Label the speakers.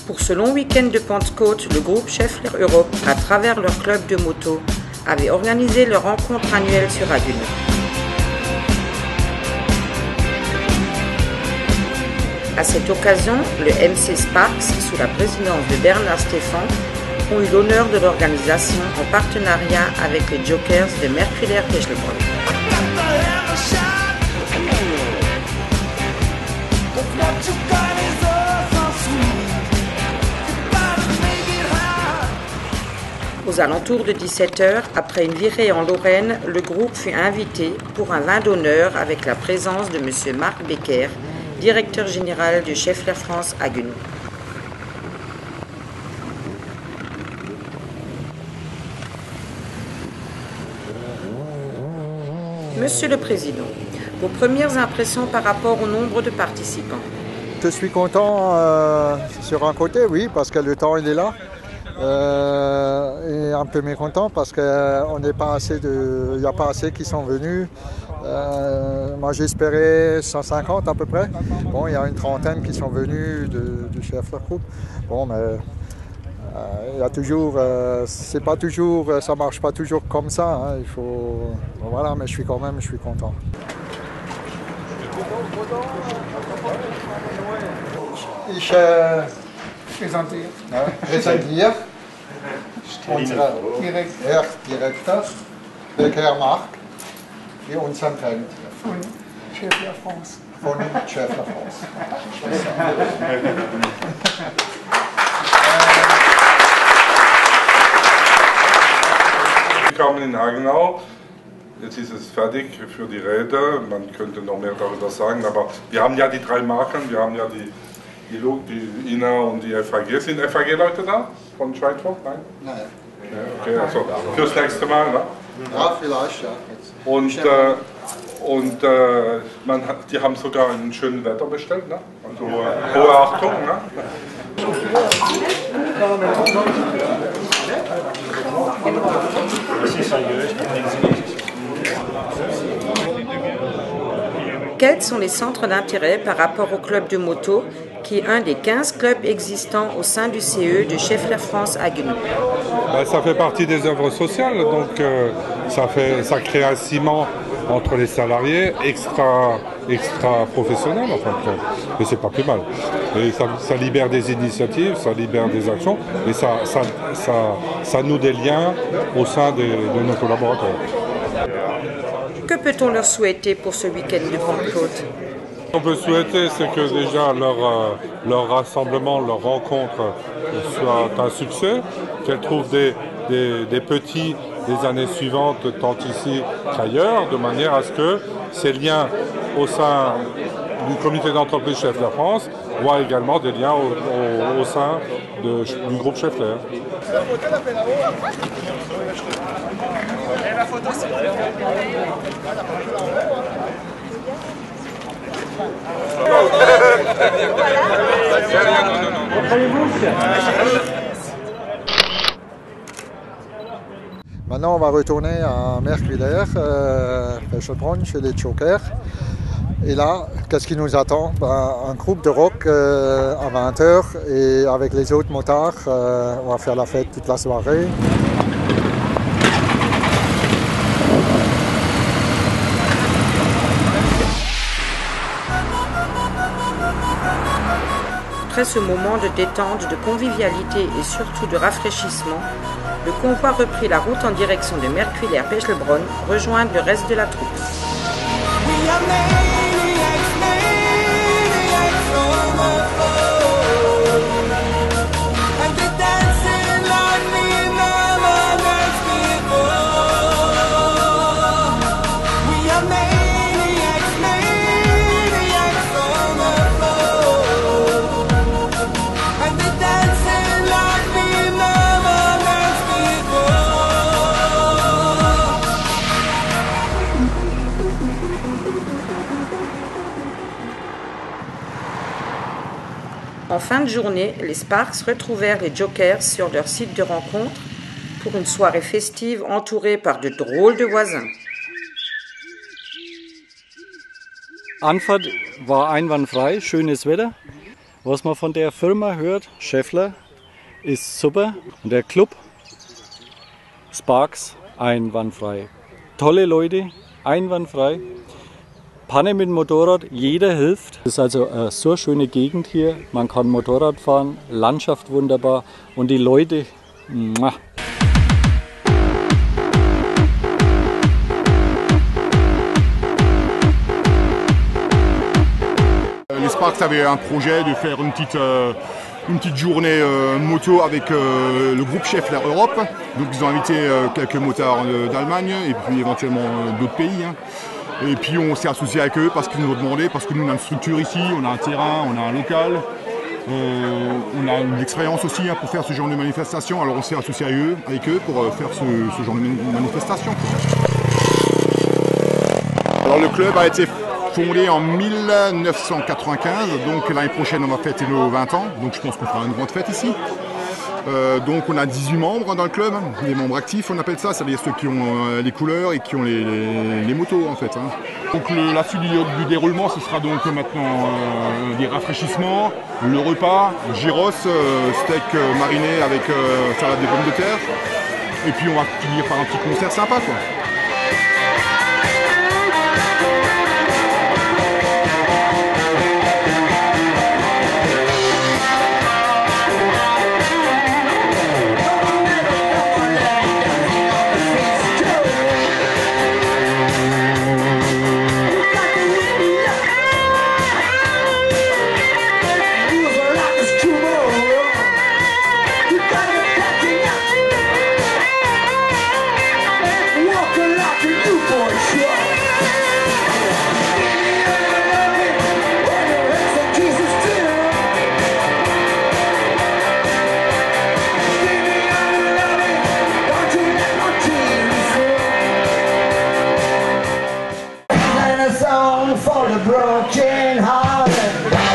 Speaker 1: Pour ce long week-end de Pentecôte, le groupe Scheffler Europe, à travers leur club de moto, avait organisé leur rencontre annuelle sur Haguenau. À cette occasion, le MC Sparks, sous la présidence de Bernard Stéphan, ont eu l'honneur de l'organisation en partenariat avec les Jokers de Merculaire-Pechlebronn. Aux alentours de 17h, après une virée en Lorraine, le groupe fut invité pour un vin d'honneur avec la présence de M. Marc Becker, directeur général de Scheffler France Haguenau. Monsieur le Président, vos premières impressions par rapport au nombre de participants?
Speaker 2: Je suis content sur un côté, oui, parce que le temps il est là. Et un peu mécontent parce qu'il n'y a pas assez qui sont venus. Moi j'espérais 150 à peu près. Bon, il y a une trentaine qui sont venus du Scheffler Group. Bon, mais il y a toujours, c'est pas toujours, ça marche pas toujours comme ça. Hein. Il faut, voilà, mais je suis content. Ich präsentiere unsere Direktor, Herr Marc, wie unseren kennt.
Speaker 3: Von Scheffler France.
Speaker 2: Von Scheffler France.
Speaker 4: Willkommen in Haguenau. Jetzt ist es fertig für die Rede. Man könnte noch mehr darüber sagen, aber wir haben ja die drei Marken. Wir haben ja die Ina und die FAG. Sind FAG-Leute da von Schweinfurt? Nein?
Speaker 2: Nein.
Speaker 4: Ja, okay, also fürs nächste Mal, ne?
Speaker 2: Ja, vielleicht, ja.
Speaker 4: Die haben sogar einen schönen Wetter bestellt, ne? Also hohe Achtung, ne?
Speaker 1: Quels sont les centres d'intérêt par rapport au club de moto, qui est un des 15 clubs existants au sein du CE de Scheffler France Haguenau?
Speaker 4: Ça fait partie des œuvres sociales, donc ça crée un ciment entre les salariés extra professionnels, enfin, mais c'est pas plus mal. Et ça libère des initiatives, ça libère des actions, et ça noue des liens au sein de nos collaborateurs.
Speaker 1: Que peut-on leur souhaiter pour ce week-end de Pentecôte?
Speaker 4: Ce qu'on peut souhaiter, c'est que déjà leur rassemblement, leur rencontre soit un succès, qu'elles trouvent des petits des années suivantes, tant ici qu'ailleurs, de manière à ce que ces liens au sein du comité d'entreprise Scheffler France voient également des liens au sein du groupe Scheffler.
Speaker 2: Maintenant, on va retourner à Merculaire-Pechlebronn chez les Jokers. Et là, qu'est-ce qui nous attend? Un groupe de rock à 20h et avec les autres motards, on va faire la fête toute la soirée.
Speaker 1: Après ce moment de détente, de convivialité et surtout de rafraîchissement, le convoi reprit la route en direction de Merculaire-Pechlebronn, rejoindre le reste de la troupe. En fin de journée, les Sparks retrouvèrent les Jokers sur leur site de rencontre pour une soirée festive entourée par de drôles de voisins.
Speaker 5: Anfahrt war einwandfrei, schönes Wetter. Was man von der Firma hört, Schaeffler, ist super. Und der Club Sparks, einwandfrei. Tolle Leute, einwandfrei. Panne mit dem Motorrad, jeder hilft. Es ist also eine so schöne Gegend hier. Man kann Motorrad fahren, Landschaft wunderbar und die Leute. Muah.
Speaker 6: Les Sparks avaient un projet de faire une petite journée moto avec le groupe Schaeffler Europe. Donc ils ont invité quelques motards d'Allemagne et puis éventuellement d'autres pays. Et puis on s'est associé avec eux parce qu'ils nous ont demandé, parce que nous on a une structure ici, on a un terrain, on a un local, on a une expérience aussi pour faire ce genre de manifestation. Alors on s'est associé avec eux pour faire ce genre de manifestation. Alors le club a été fondé en 1995, donc l'année prochaine on va fêter nos 20 ans, donc je pense qu'on fera une grande fête ici. Donc on a 18 membres dans le club, des membres actifs on appelle ça, c'est-à-dire ceux qui ont les couleurs et qui ont les motos en fait. Donc la suite du déroulement ce sera donc maintenant des rafraîchissements, le repas, gyros, steak mariné avec salade de pommes de terre, et puis on va finir par un petit concert sympa quoi.
Speaker 7: For the broken hearted.